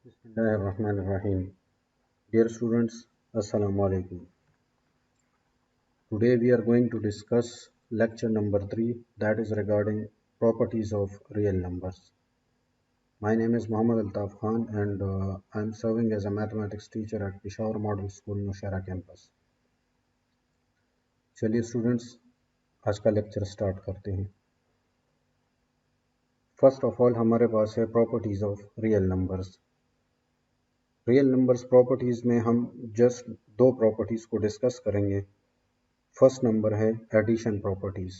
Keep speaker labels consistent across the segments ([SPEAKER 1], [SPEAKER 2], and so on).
[SPEAKER 1] Bismillahirrahmanirrahim. Dear students, Assalamu alaikum. Today we are going to discuss lecture number 3, that is regarding properties of real numbers. My name is Muhammad Altaf Khan and I am serving as a mathematics teacher at Peshawar Model School, Nowshera campus. चलिए students आज का lecture start करते हैं। First of all हमारे पास है properties of real numbers. Real numbers properties में हम जस्ट दो प्रॉपर्टीज को डिस्कस करेंगे। फर्स्ट नंबर है एडिशन प्रॉपर्टीज।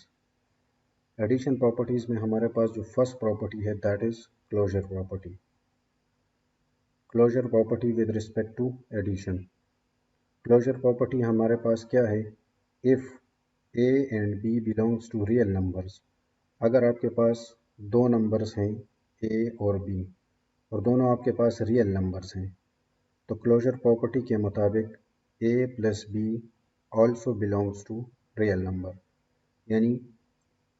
[SPEAKER 1] एडिशन प्रॉपर्टीज में हमारे पास जो फर्स्ट प्रॉपर्टी है that is closure property. Closure property with respect to addition. Closure property हमारे पास क्या है, if A and B belongs to real numbers. अगर आपके पास दो नंबर्स हैं ए और बी और दोनों आपके पास रियल नंबर्स हैं तो क्लोजर प्रॉपर्टी के मुताबिक A plus B also belongs to real number, यानी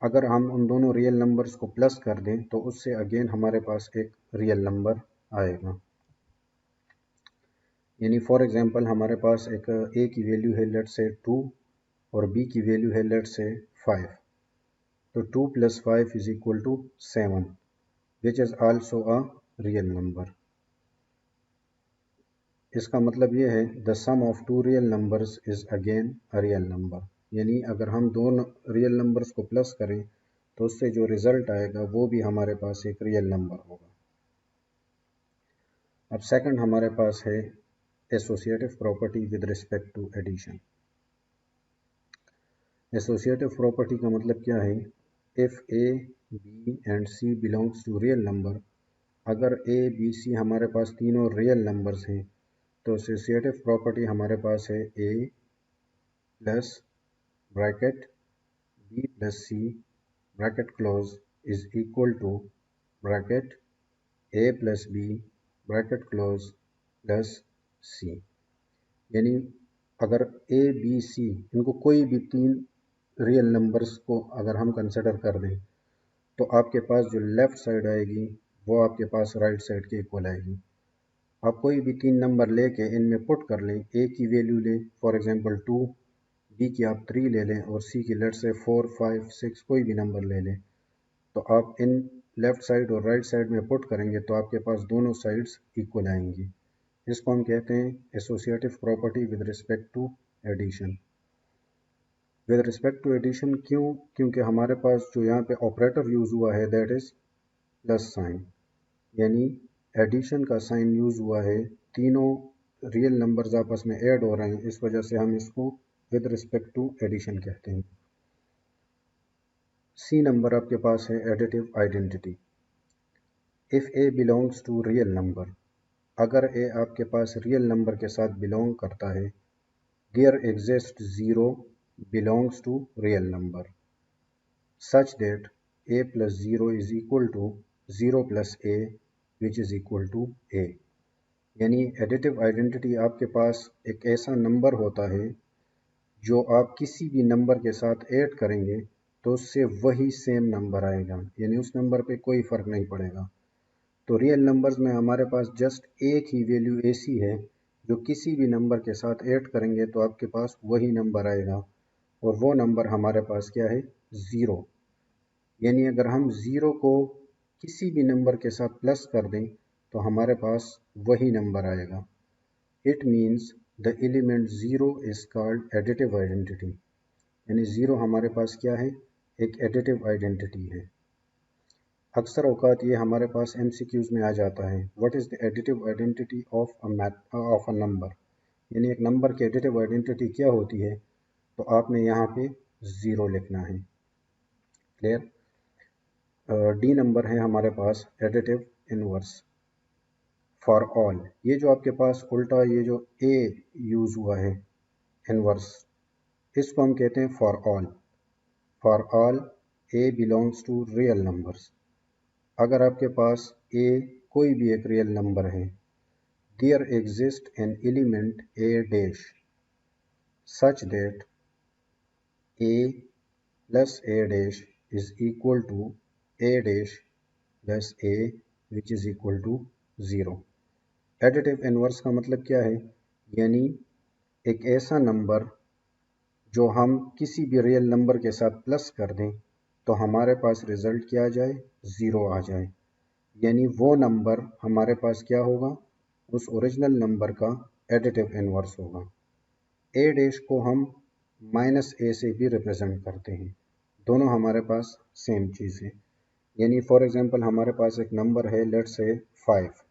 [SPEAKER 1] अगर हम उन दोनों रियल नंबर्स को प्लस कर दें तो उससे अगेन हमारे पास एक रियल नंबर आएगा। यानी फॉर एग्जांपल हमारे पास एक ए की वैल्यू है लेट्स से 2 और बी की वैल्यू है लेट्स से 5, तो 2 + 5 = 7 which is also a real number. इसका मतलब ये है the sum of two real numbers is again a real number, यानी अगर हम दो रियल नंबर्स को प्लस करें तो उससे जो रिज़ल्ट आएगा वो भी हमारे पास एक रियल नंबर होगा। अब सेकंड हमारे पास है associative property with respect to addition. Associative property का मतलब क्या है, if A B and C belongs to real number. अगर ए बी सी हमारे पास तीनों रियल नंबर्स हैं तो एसोसिएटिव प्रॉपर्टी हमारे पास है A plus bracket B plus C bracket close is equal to bracket A plus B bracket close plus C. यानी अगर ए बी सी इनको कोई भी तीन रियल नंबर्स को अगर हम कंसिडर कर दें तो आपके पास जो लेफ़्ट साइड आएगी वो आपके पास राइट साइड के इक्वल आएगी। आप कोई भी तीन नंबर लेके इनमें पुट कर लें, ए की वैल्यू लें फॉर एग्जांपल 2, बी की आप 3 ले लें और सी की लेट्स से 4, 5, 6 कोई भी नंबर ले लें, तो आप इन लेफ़्ट साइड और राइट साइड में पुट करेंगे तो आपके पास दोनों साइड्स इक्वल आएंगी। इसको हम कहते हैं associative property with respect to addition. With respect to addition क्यों, क्योंकि हमारे पास जो यहाँ पे ऑपरेटर यूज़ हुआ है दैट इज़ प्लस साइन, यानी एडिशन का साइन यूज़ हुआ है, तीनों रियल नंबर्स आपस में ऐड हो रहे हैं, इस वजह से हम इसको विद रिस्पेक्ट टू एडिशन कहते हैं। सी नंबर आपके पास है additive identity. If A belongs to real number, अगर ए आपके पास रियल नंबर के साथ बिलोंग करता है, there exist 0 belongs to real number such that a plus 0 is equal to 0 plus a which is equal to a। यानी additive identity आपके पास एक ऐसा नंबर होता है जो आप किसी भी नंबर के साथ ऐड करेंगे तो उससे वही सेम नंबर आएगा, यानी उस नंबर पे कोई फ़र्क नहीं पड़ेगा। तो रियल नंबर्स में हमारे पास जस्ट एक ही वैल्यू ऐसी है जो किसी भी नंबर के साथ ऐड करेंगे तो आपके पास वही नंबर आएगा और वो नंबर हमारे पास क्या है, 0। यानी अगर हम 0 को किसी भी नंबर के साथ प्लस कर दें तो हमारे पास वही नंबर आएगा। It means the element 0 is called additive identity, यानी 0 हमारे पास क्या है, एक एडिटिव आइडेंटिटी है। अक्सर औकात ये हमारे पास MCQs में आ जाता है, what is the additive identity of a number, यानी एक नंबर की एडिटिव आइडेंटिटी क्या होती है, तो आपने यहाँ पे 0 लिखना है। क्लियर। डी नंबर है हमारे पास एडिटिव इनवर्स फॉर ऑल। ये जो आपके पास उल्टा ये जो ए यूज़ हुआ है इनवर्स, इसको हम कहते हैं for all. For all A belongs to real numbers. अगर आपके पास ए कोई भी एक रियल नंबर है, there exist an element A dash such that A plus A dash is equal to A dash plus A which is equal to 0। Additive inverse का मतलब क्या है, यानी एक ऐसा नंबर जो हम किसी भी रियल नंबर के साथ प्लस कर दें तो हमारे पास रिजल्ट क्या आ जाए, ज़ीरो आ जाए, यानी वो नंबर हमारे पास क्या होगा, उस ओरिजिनल नंबर का एडिटिव इन्वर्स होगा। ए डैश को हम माइनस ए से भी रिप्रेजेंट करते हैं, दोनों हमारे पास सेम चीज़ है। यानी फॉर एग्जांपल हमारे पास एक नंबर है, लेट्स से 5।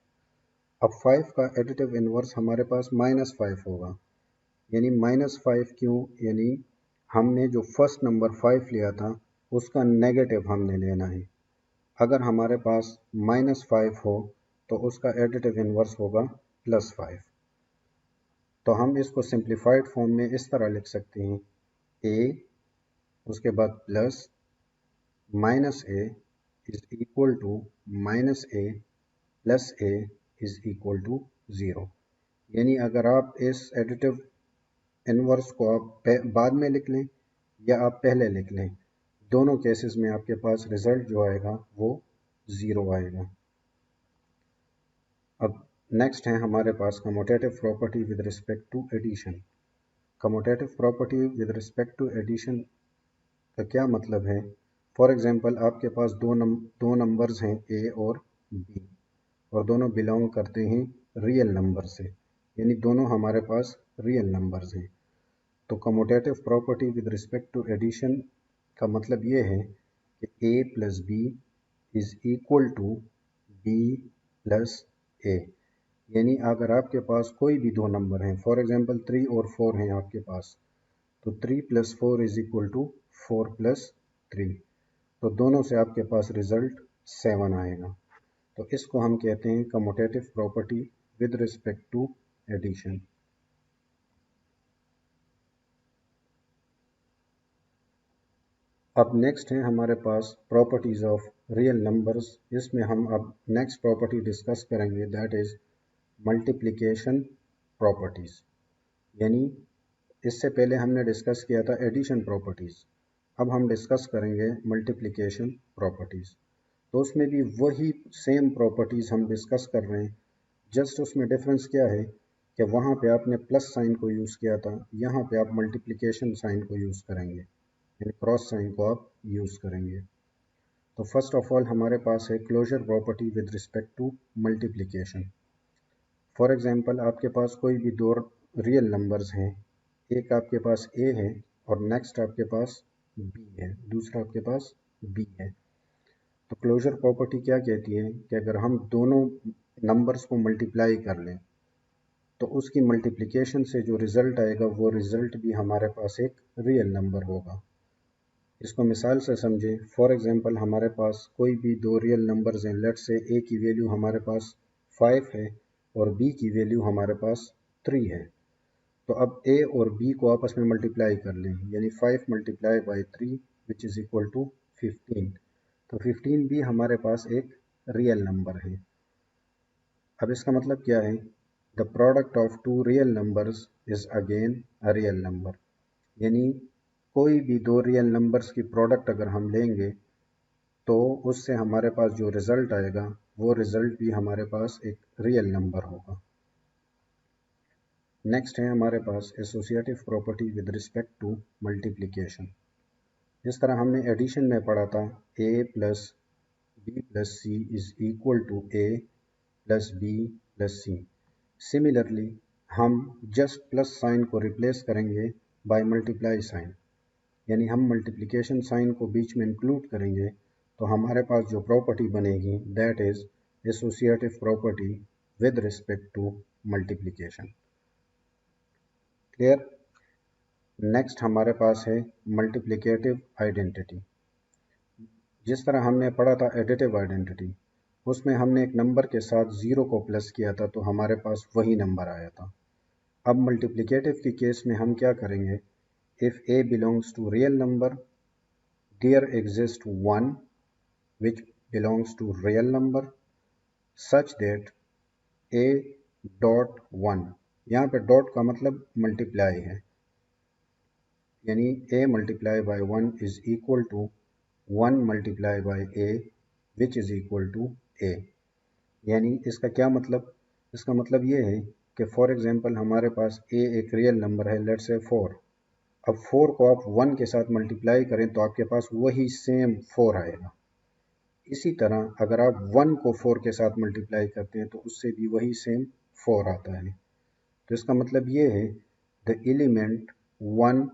[SPEAKER 1] अब 5 का एडिटिव इन्वर्स हमारे पास -5 होगा, यानी -5 क्यों, यानी हमने जो फर्स्ट नंबर 5 लिया था उसका नेगेटिव हमने लेना है। अगर हमारे पास -5 हो तो उसका एडिटिव इन्वर्स होगा +5। तो हम इसको सिंप्लीफाइड फॉर्म में इस तरह लिख सकते हैं, ए उसके बाद plus minus A is equal to minus A plus A is equal to 0। यानी अगर आप इस एडिटिव इन्वर्स को आप बाद में लिख लें या आप पहले लिख लें, दोनों केसेस में आपके पास रिजल्ट जो आएगा वो 0 आएगा। अब नेक्स्ट है हमारे पास commutative property with respect to addition. Commutative property with respect to addition का क्या मतलब है, फॉर एग्जांपल आपके पास दो नंबर्स हैं ए और बी, और दोनों बिलोंग करते हैं रियल नंबर से, यानी दोनों हमारे पास रियल नंबर्स हैं। तो commutative property with respect to addition का मतलब ये है कि A plus B is equal to B plus A. यानी अगर आपके पास कोई भी दो नंबर हैं, फॉर एग्जांपल 3 और 4 हैं आपके पास, तो 3 + 4 इज इक्वल टू 4 + 3, तो दोनों से आपके पास रिजल्ट 7 आएगा। तो इसको हम कहते हैं commutative property with respect to addition. अब नेक्स्ट है हमारे पास प्रॉपर्टीज ऑफ रियल नंबर्स। इसमें हम अब नेक्स्ट प्रॉपर्टी डिस्कस करेंगे, दैट इज मल्टीप्लिकेशन प्रॉपर्टीज। यानी इससे पहले हमने डिस्कस किया था एडिशन प्रॉपर्टीज, अब हम डिस्कस करेंगे मल्टीप्लिकेशन प्रॉपर्टीज। तो उसमें भी वही सेम प्रॉपर्टीज हम डिस्कस कर रहे हैं, जस्ट उसमें डिफरेंस क्या है कि वहाँ पे आपने प्लस साइन को यूज़ किया था, यहाँ पे आप मल्टीप्लिकेशन साइन को यूज़ करेंगे, यानी क्रॉस साइन को आप यूज़ करेंगे। तो फर्स्ट ऑफ ऑल हमारे पास है closure property with respect to multiplication. For example आपके पास कोई भी दो रियल नंबर्स हैं, एक आपके पास ए है और नेक्स्ट आपके पास बी है, दूसरा आपके पास बी है। तो क्लोजर प्रॉपर्टी क्या कहती है कि अगर हम दोनों नंबर्स को मल्टीप्लाई कर लें तो उसकी मल्टीप्लिकेशन से जो रिज़ल्ट आएगा वो रिज़ल्ट भी हमारे पास एक रियल नंबर होगा। इसको मिसाल से समझें, फॉर एग्जांपल हमारे पास कोई भी दो रियल नंबर्स हैं, लेट्स से ए की वैल्यू हमारे पास 5 है और बी की वैल्यू हमारे पास 3 है। तो अब ए और बी को आपस में मल्टीप्लाई कर लें, यानी 5 × 3 विच इज़ इक्वल टू 15। तो 15 भी हमारे पास एक रियल नंबर है। अब इसका मतलब क्या है, the product of two real numbers is again a real number. यानी कोई भी दो रियल नंबर्स की प्रोडक्ट अगर हम लेंगे तो उससे हमारे पास जो रिज़ल्ट आएगा वो रिज़ल्ट भी हमारे पास एक रियल नंबर होगा। नेक्स्ट है हमारे पास associative property with respect to multiplication. जिस तरह हमने एडिशन में पढ़ा था, a + b + c is equal to a + b + c। Similarly हम जस्ट प्लस साइन को रिप्लेस करेंगे बाय मल्टीप्लाई साइन, यानी हम मल्टीप्लिकेशन साइन को बीच में इंक्लूड करेंगे तो हमारे पास जो प्रॉपर्टी बनेगी that is associative property with respect to multiplication. Clear. Next हमारे पास है मल्टीप्लिकेटिव आइडेंटिटी। जिस तरह हमने पढ़ा था एडिटिव आइडेंटिटी, उसमें हमने एक नंबर के साथ 0 को प्लस किया था तो हमारे पास वही नंबर आया था। अब मल्टीप्लिकेटिव के केस में हम क्या करेंगे, if a belongs to real number, there exists one which belongs to real number such that a dot 1, यहाँ पे डॉट का मतलब मल्टीप्लाई है, यानी a multiplied by 1 is equal to 1 multiplied by a which is equal to a। यानी इसका क्या मतलब, इसका मतलब ये है कि फॉर एग्जांपल हमारे पास a एक रियल नंबर है, लेट्स से 4। अब 4 को आप 1 के साथ मल्टीप्लाई करें तो आपके पास वही सेम 4 आएगा। इसी तरह अगर आप 1 को 4 के साथ मल्टीप्लाई करते हैं तो उससे भी वही सेम 4 आता है। तो इसका मतलब ये है the element 1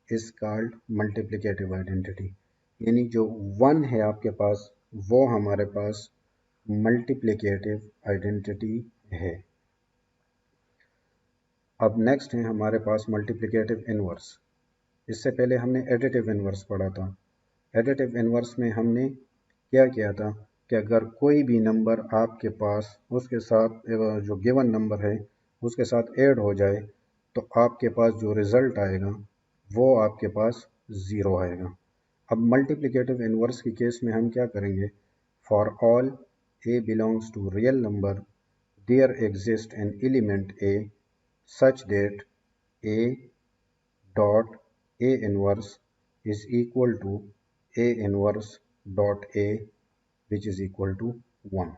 [SPEAKER 1] is called multiplicative identity, यानी जो 1 है आपके पास वो हमारे पास मल्टीप्लिकेटिव आइडेंटिटी है। अब नेक्स्ट है हमारे पास मल्टीप्लिकेटिव इनवर्स। इससे पहले हमने एडिटिव इनवर्स पढ़ा था। एडिटिव इनवर्स में हमने क्या किया था कि अगर कोई भी नंबर आपके पास उसके साथ जो गिवन नंबर है उसके साथ ऐड हो जाए तो आपके पास जो रिज़ल्ट आएगा वो आपके पास ज़ीरो आएगा। अब मल्टीप्लिकेटिव इनवर्स की केस में हम क्या करेंगे, for all a belongs to real number there exists an element a such that a dot a inverse is equal to a inverse dot a which is equal to 1।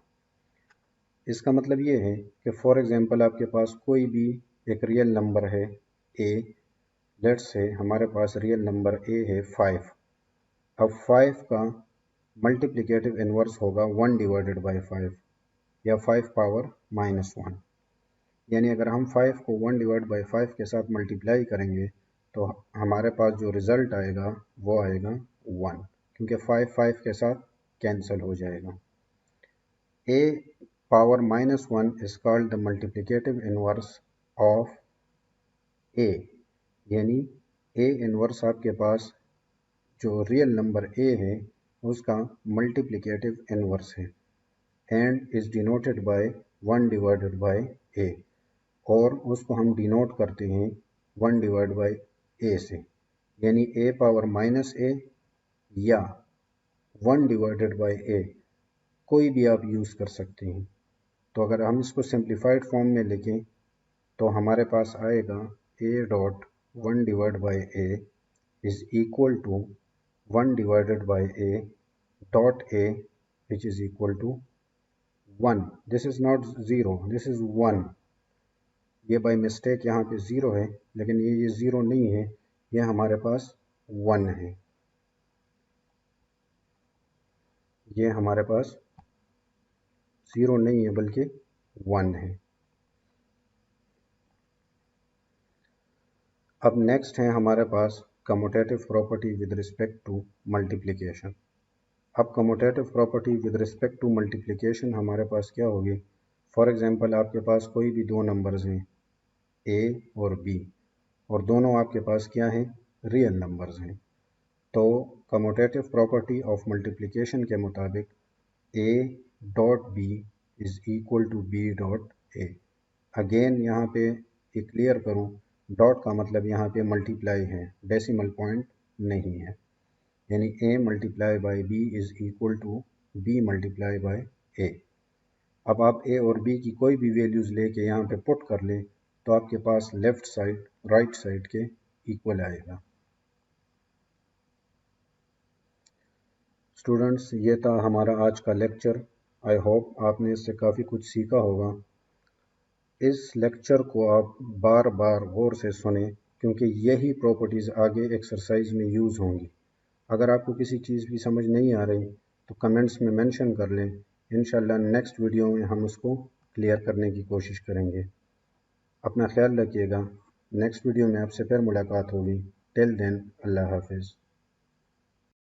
[SPEAKER 1] इसका मतलब ये है कि फॉर एग्जांपल आपके पास कोई भी एक रियल नंबर है a, लेट्स से हमारे पास रियल नंबर a है 5। अब 5 का मल्टीप्लिकेटिव इनवर्स होगा 1 डिवाइडेड बाई 5 या 5 पावर माइनस 1, यानी अगर हम 5 को 1 डिवाइड बाई 5 के साथ मल्टीप्लाई करेंगे तो हमारे पास जो रिज़ल्ट आएगा वो आएगा 1, क्योंकि 5 5 के साथ कैंसिल हो जाएगा। a power minus 1 is called the multiplicative inverse of a, यानी a इनवर्स आपके पास जो रियल नंबर a है उसका मल्टीप्लिकेटिव इनवर्स है and is denoted by 1 divided by a, और उसको हम डिनोट करते हैं 1 डिवाइड बाई ए से, यानी a पावर माइनस a या 1 डिवाइडेड बाई a, कोई भी आप यूज़ कर सकते हैं। तो अगर हम इसको सिंप्लीफाइड फॉर्म में लिखें तो हमारे पास आएगा a dot 1 divide by a is equal to 1 divided by a dot a which is equal to 1। This is not zero, this is 1। ये बाई मिस्टेक यहाँ पे ज़ीरो है, लेकिन ये ज़ीरो नहीं है, ये हमारे पास 1 है। ये हमारे पास ज़ीरो नहीं है बल्कि 1 है। अब नेक्स्ट है हमारे पास commutative property with respect to multiplication. अब commutative property with respect to multiplication हमारे पास क्या होगी, फॉर एग्जांपल आपके पास कोई भी दो नंबर्स हैं a और b, और दोनों आपके पास क्या हैं, रियल नंबर्स हैं। तो कम्यूटेटिव प्रॉपर्टी ऑफ मल्टीप्लिकेशन के मुताबिक a dot b is equal to b dot a। Again यहाँ पे एक क्लियर करूँ, डॉट का मतलब यहाँ पे मल्टीप्लाई है, डेसिमल पॉइंट नहीं है, यानी a multiply by b is equal to b multiply by a। अब आप a और b की कोई भी वैल्यूज़ लेके यहाँ पे पुट कर लें तो आपके पास लेफ़्ट साइड राइट साइड के इक्वल आएगा। स्टूडेंट्स, ये था हमारा आज का लेक्चर। आई होप आपने इससे काफ़ी कुछ सीखा होगा। इस लेक्चर को आप बार बार गौर से सुने क्योंकि यही प्रॉपर्टीज़ आगे एक्सरसाइज में यूज़ होंगी। अगर आपको किसी चीज़ भी समझ नहीं आ रही तो कमेंट्स में मेंशन कर लें, इंशाल्लाह नेक्स्ट वीडियो में हम उसको क्लियर करने की कोशिश करेंगे। अपना ख्याल रखिएगा। नेक्स्ट वीडियो में आपसे फिर मुलाकात होगी। टिल देन, अल्लाह हाफिज़।